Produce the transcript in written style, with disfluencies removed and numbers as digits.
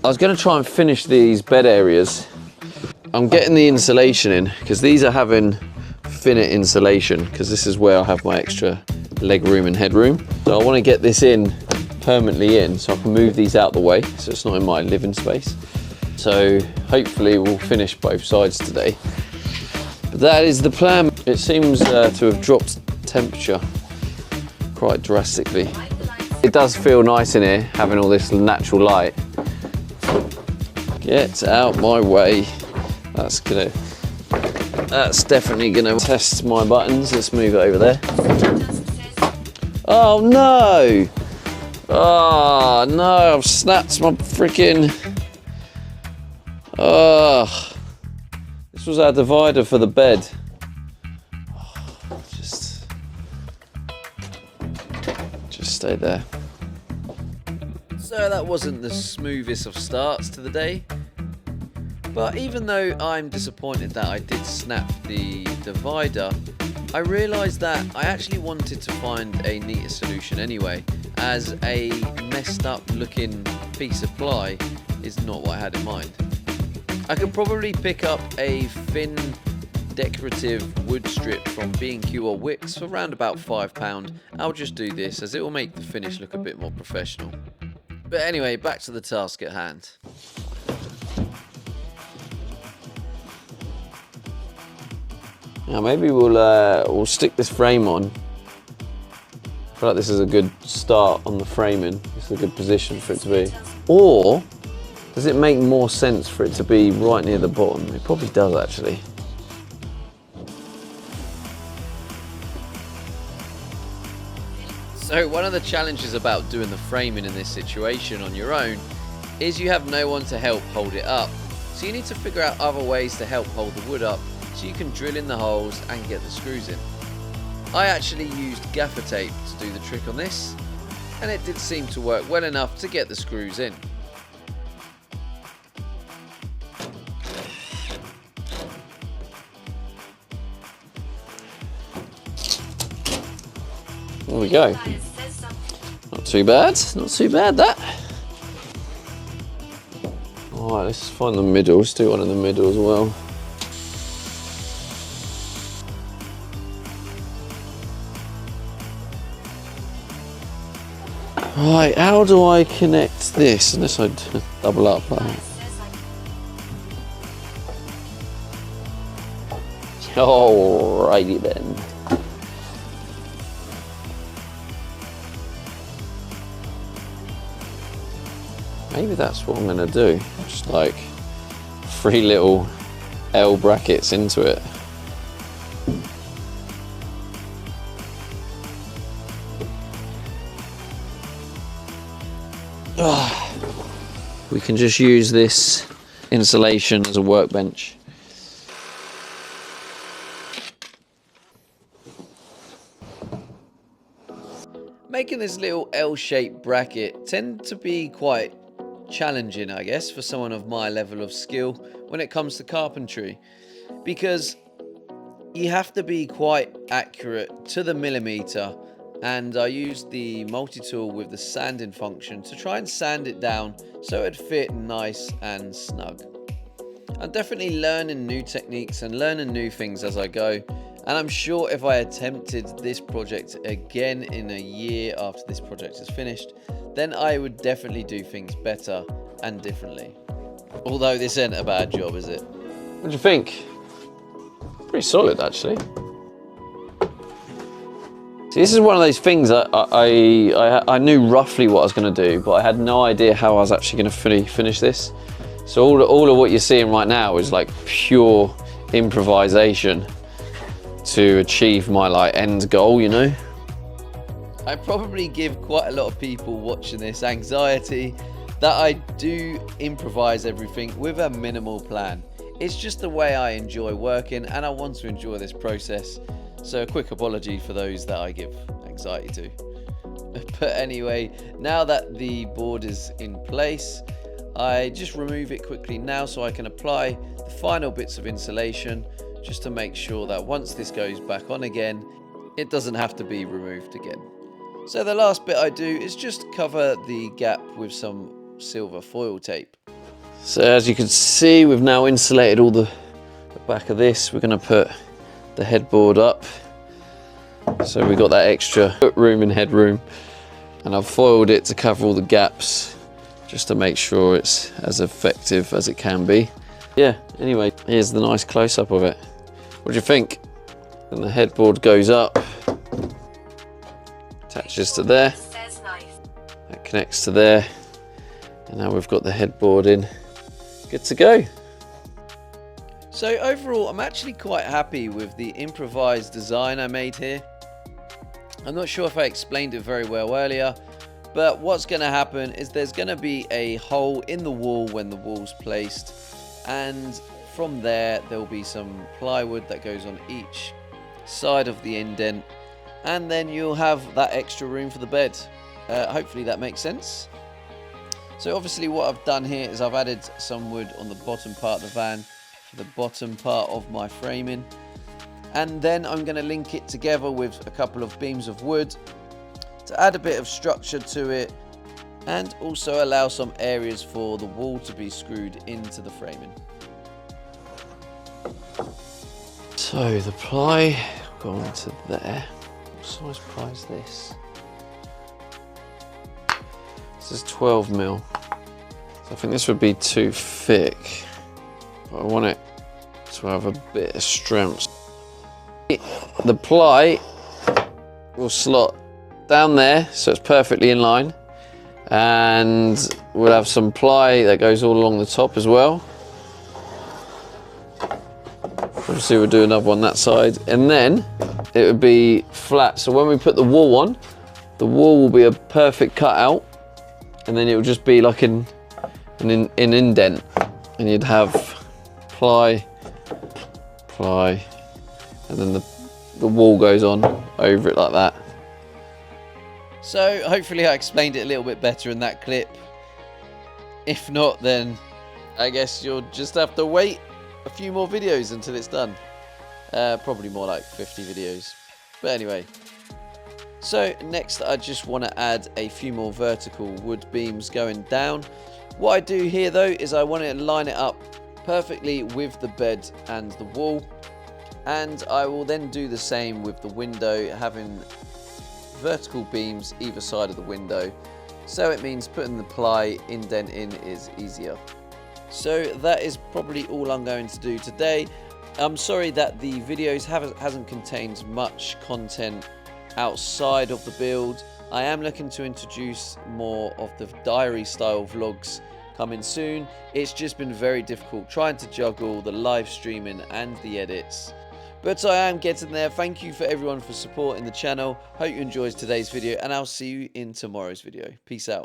I was going to try and finish these bed areas. I'm getting the insulation in because these are having finite insulation because this is where I have my extra leg room and head room. So I want to get this in permanently in so I can move these out the way so it's not in my living space. So hopefully we'll finish both sides today. But that is the plan. It seems to have dropped temperature quite drastically. It does feel nice in here having all this natural light. Get out my way. That's definitely gonna test my buttons. Let's move it over there. Oh no! Oh no, I've snapped my freaking... Oh, this was our divider for the bed. Just stay there. So that wasn't the smoothest of starts to the day. But even though I'm disappointed that I did snap the divider, I realised that I actually wanted to find a neater solution anyway, as a messed up looking piece of ply is not what I had in mind. I could probably pick up a thin decorative wood strip from B&Q or Wix for around about £5. I'll just do this as it will make the finish look a bit more professional. But anyway, back to the task at hand. Now maybe we'll stick this frame on. I feel like this is a good start on the framing. It's a good position for it to be. Or does it make more sense for it to be right near the bottom? It probably does actually. So one of the challenges about doing the framing in this situation on your own is you have no one to help hold it up. So you need to figure out other ways to help hold the wood up so you can drill in the holes and get the screws in. I actually used gaffer tape to do the trick on this, and it did seem to work well enough to get the screws in. There we go. Not too bad, not too bad that. Alright, let's find the middle. Let's do one in the middle as well. Right, how do I connect this? Unless I double up like that. Alrighty then. Maybe that's what I'm gonna do. Just like 3 little L brackets into it. We can just use this insulation as a workbench. Making this little L-shaped bracket tends to be quite challenging, I guess, for someone of my level of skill when it comes to carpentry, because you have to be quite accurate to the millimeter, and I used the multi-tool with the sanding function to try and sand it down so it'd fit nice and snug. I'm definitely learning new techniques and learning new things as I go, and I'm sure if I attempted this project again in a year after this project is finished, then I would definitely do things better and differently. Although this ain't a bad job, is it? What do you think? Pretty solid actually. See, this is one of those things that I knew roughly what I was going to do, but I had no idea how I was actually going to finish this. So all of what you're seeing right now is like pure improvisation to achieve my like end goal, you know? I probably give quite a lot of people watching this anxiety that I do improvise everything with a minimal plan. It's just the way I enjoy working, and I want to enjoy this process. So a quick apology for those that I give anxiety to. But anyway, now that the board is in place, I just remove it quickly now so I can apply the final bits of insulation, just to make sure that once this goes back on again, it doesn't have to be removed again. So the last bit I do is just cover the gap with some silver foil tape. So as you can see, we've now insulated all the back of this. We're going to put the headboard up. So we've got that extra room and headroom. And I've foiled it to cover all the gaps, just to make sure it's as effective as it can be. Yeah, anyway, here's the nice close-up of it. What do you think? And the headboard goes up, attaches to there, that connects to there, and now we've got the headboard in. Good to go. So overall, I'm actually quite happy with the improvised design I made here. I'm not sure if I explained it very well earlier, but what's going to happen is there's going to be a hole in the wall when the wall's placed, and from there will be some plywood that goes on each side of the indent, and then you'll have that extra room for the bed. Hopefully that makes sense. So obviously what I've done here is I've added some wood on the bottom part of the van for the bottom part of my framing. And then I'm going to link it together with a couple of beams of wood to add a bit of structure to it, and also allow some areas for the wall to be screwed into the framing. So the ply will go onto there. What size ply is this? This is 12mm. So I think this would be too thick, but I want it to have a bit of strength. The ply will slot down there, so it's perfectly in line, and we'll have some ply that goes all along the top as well. Obviously we'll do another one that side, and then it would be flat, so when we put the wall on, the wall will be a perfect cutout, and then it will just be like an indent, and you'd have ply, and then the wall goes on over it like that. So hopefully I explained it a little bit better in that clip. If not, then I guess you'll just have to wait a few more videos until it's done. Probably more like 50 videos. But anyway. So next I just want to add a few more vertical wood beams going down. What I do here though is I want to line it up perfectly with the bed and the wall. And I will then do the same with the window, having vertical beams either side of the window. So it means putting the ply indent in is easier. So that is probably all I'm going to do today. I'm sorry that the videos hasn't contained much content outside of the build. I am looking to introduce more of the diary style vlogs coming soon. It's just been very difficult trying to juggle the live streaming and the edits. But I am getting there. Thank you for everyone for supporting the channel. Hope you enjoyed today's video, and I'll see you in tomorrow's video. Peace out.